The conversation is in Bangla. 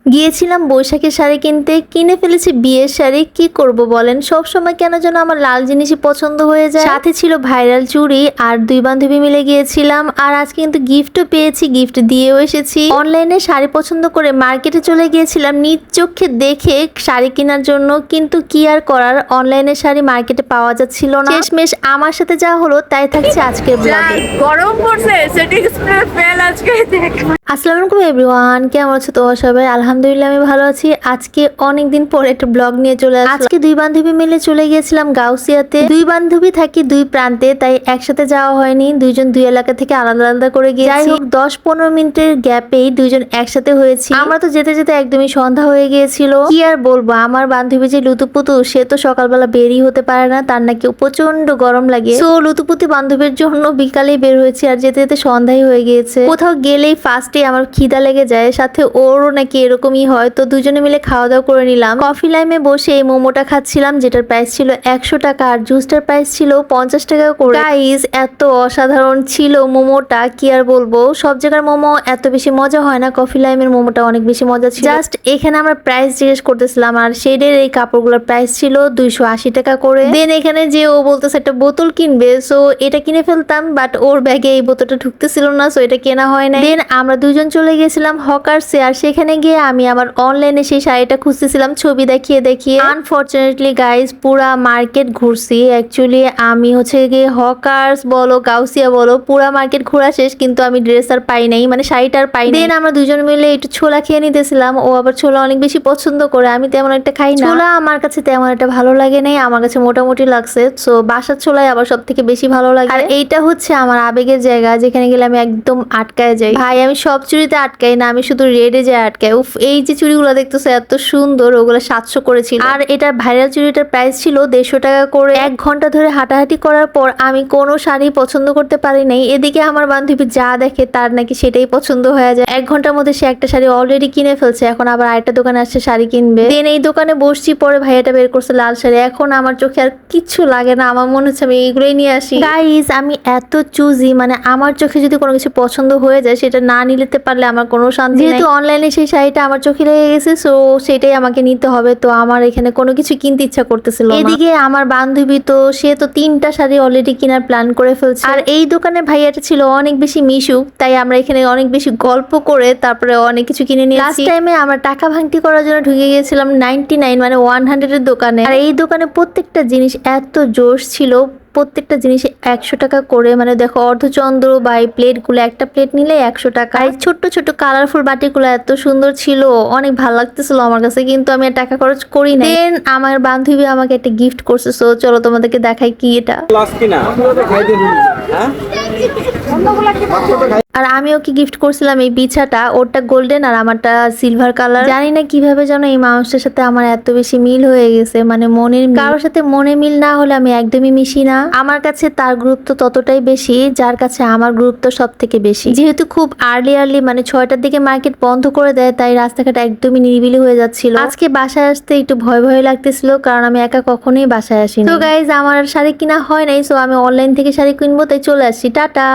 গিয়েছিলাম বৈশাখের শাড়ি কিনতে, কিনে ফেলেছি বিয়ের শাড়ি। কি করব বলেন, সব সময় কেন যেন আমার লাল জিনিসই পছন্দ হয়ে যায়। সাথে ছিল ভাইরাল চুড়ি, আর দুই বান্ধবী মিলে গিয়েছিলাম। আর আজকে কিন্তু গিফটও পেয়েছি, গিফট দিয়েও এসেছি। অনলাইনে শাড়ি পছন্দ করে মার্কেটে চলে গিয়েছিলাম নিজ চোখে দেখে শাড়ি কেনার জন্য, কিন্তু কি আর করার, অনলাইনে শাড়ি মার্কেটে পাওয়া যাচ্ছিল না। শেষমেশ আমার সাথে যা হলো তাই থাকছে আজকের ব্লগে। গরম পড়ছে, সেটিং স্প্রে ফেল আজকে দেখো। আসসালামু আলাইকুম এভরিওয়ান, কেমন আছো তোমরা সবাই? আলহামদুলিল্লাহ আমি ভালো আছি। আজকে অনেকদিন পর একটা ব্লগ নিয়ে চলে আসলাম। আজকে দুই বান্ধবী মিলে চলে গিয়েছিলাম গাউসিয়াতে। দুই বান্ধবী থাকি দুই প্রান্তে, তাই একসাথে যাওয়া হয়নি, দুইজন দুই এলাকা থেকে আলাদা আলাদা করে গিয়েছি। যাই হোক, 10-15 মিনিটের গ্যাপেই দুইজন একসাথে হয়েছি। আমরা তো যেতে যেতে একদমই সন্ধ্যা হয়ে গিয়েছিল। কি আর বলবো, আমার বান্ধবী যে লুতুপুতু, সে তো সকালবেলা বেরই হতে পারে না, তার নাকি প্রচন্ড গরম লাগে। তো লুতুপুতি বান্ধবীর জন্য বিকালেই বের হয়েছি, আর যেতে যেতে সন্ধ্যাই হয়ে গিয়েছে। কোথাও গেলেই ফার্স্টে আমার খিদা লেগে যায়, সাথে ওরও নাকি এরকমই হয়। তো দুজনে মিলে খাওয়া দাওয়া করে নিলাম। কফি লাইমে বসে এই মোমোটা খাচ্ছিলাম, যেটার প্রাইস ছিল 100 টাকা, আর জুসটার প্রাইস ছিল 50 টাকা করে। গাইস, এত অসাধারণ ছিল মোমোটা, কি আর বলবো। সব জায়গার মোমো এত বেশি মজা হয় না, কফি লাইমের মোমোটা অনেক বেশি মজা ছিল। জাস্ট এখানে আমরা প্রাইস জিজ্ঞেস করতেছিলাম, আর শেডের এই কাপড়গুলোর প্রাইস ছিল 280 টাকা করে। দেন এখানে যে ও বলতেছে একটা বোতল কিনবে, সো এটা কিনে ফেলতাম, বাট ওর ব্যাগে এই বোতলটা ঢুকতেছিল না, সো এটা কেনা হয় না। দেন আমরা দুজন চলে গেছিলাম হকার্সে, আর সেখানে গিয়ে আমি আমার অনলাইনে সেই শাড়িটা খুঁজতেছিলাম ছবি দেখিয়ে দেখিয়ে। আনফরচুনেটলি গাইস, পুরা মার্কেট ঘুরছি। অ্যাকচুয়ালি আমি হচ্ছে গিয়ে হকার্স বলো গাউসিয়া বলো, পুরা মার্কেট ঘোরা শেষ, কিন্তু আমি ড্রেস আর পাই নাই, মানে শাড়িটা আর পাই নাই। দেন আমরা দুজন মিলে একটু ছোলা খেয়ে নিতেছিলাম। ও আবার ছোলা অনেক বেশি পছন্দ করে, আমি তেমন একটা খাই না। ছোলা আমার কাছে তেমন একটা ভালো লাগে নাই, আমার কাছে মোটামুটি লাগছে। সো বাসার ছোলাই আবার সব থেকে বেশি ভালো লাগে। আর এইটা হচ্ছে আমার আবেগের জায়গা, যেখানে গেলে আমি একদম আটকায় যাই। ভাই, আমি সব চুড়িতে আটকাই না, আমি শুধু রেডে যাই আটকাই। উফ, এই যে চুড়িগুলো দেখতেছে এত সুন্দর, ওগুলো 700 করেছিল। আর এটা ভাইরাল চুড়িটার প্রাইস ছিল 150 টাকা করে। 1 ঘন্টা ধরে হাঁটাহাঁটি করার পর আমি কোনো শাড়ি পছন্দ করতে পারি নাই। এদিকে আমার বান্ধবী যা দেখে তার নাকি সেটাই পছন্দ হয়ে যায়। 1 ঘন্টার মধ্যে সে একটা শাড়ি অলরেডি কিনে ফেলছে, এখন আবার আরেকটা দোকানে আসছে শাড়ি কিনবে। দেন এই দোকানে বসছি, পরে ভাইয়াটা বের করছে লাল শাড়ি। এখন আমার চোখে আর কিচ্ছু লাগে না, আমার মনে হচ্ছে আমি এইগুলোই নিয়ে আসি। গাইস, আমি এত চুজি, মানে আমার চোখে যদি কোনো কিছু পছন্দ হয়ে যায়, সেটা না নিতে পারলে আমার কোনো শান্তি নেই। যেহেতু অনলাইনে সেই শাড়িটা আমার চোখে লেগে গেছে, সো সেটাই আমাকে নিতে হবে। তো আমার এখানে কোনো কিছু কিনতে ইচ্ছা করতেছিল না। এদিকে আমার বান্ধবী তো, সে তো 3টা শাড়ি অলরেডি কেনার প্ল্যান করে ফেলছে। আর এই দোকানে ভাইয়াটা ছিল অনেক বেশি মিশুক, তাই আমরা এখানে অনেক বেশি গল্প করে তারপরে অনেক কিছু কিনে নিয়েছি। লাস্ট টাইমে আমরা টাকা ভাঙতি করার জন্য ঢুকে গিয়েছিলাম 99 মানে 100 এর দোকানে। আর এই দোকানে প্রত্যেকটা জিনিস এত জোশ ছিল, প্রত্যেকটা জিনিস 100 টাকা করে। মানে দেখো, অর্ধচন্দ্র বা এই প্লেটগুলো, একটা প্লেট নিলে 100 টাকা। এই ছোট্ট ছোট্ট কালারফুল বাটিগুলো এত সুন্দর ছিল, অনেক ভালো লাগতেছিল আমার কাছে, কিন্তু আমি আর টাকা খরচ করি না। দেন আমার বান্ধবী আমাকে একটা গিফট করছে, সো চলো তোমাদেরকে দেখাই কি এটা। আর আমি ওকে গিফট করছিলাম এই বিছাটা, ওরটা গোল্ডেন আর আমারটা সিলভার কালার। জানি না কিভাবে যেন এই মানুষটার সাথে আমার এত বেশি মিল হয়ে গেছে, মানে মনের মিল। কারোর সাথে মনে মিল না হলে আমি একদমই মিশি না। আমার কাছে তার গুরুত্ব ততটাই বেশি, যার কাছে আমার গুরুত্ব সব থেকে বেশি। যেহেতু খুব আর্লি মানে 6টার দিকে মার্কেট বন্ধ করে দেয়, তাই রাস্তাঘাট একদমই নিরিবিলি হয়ে যাচ্ছিল। আজকে বাসায় আসতে একটু ভয় ভয় লাগতেছিল, কারণ আমি একা কখনোই বাসায় আসি। তো গাইজ, আমার শাড়ি কিনা হয় নাই, সো আমি অনলাইন থেকে শাড়ি কিনবো, তাই চলে আসছি। টাটা।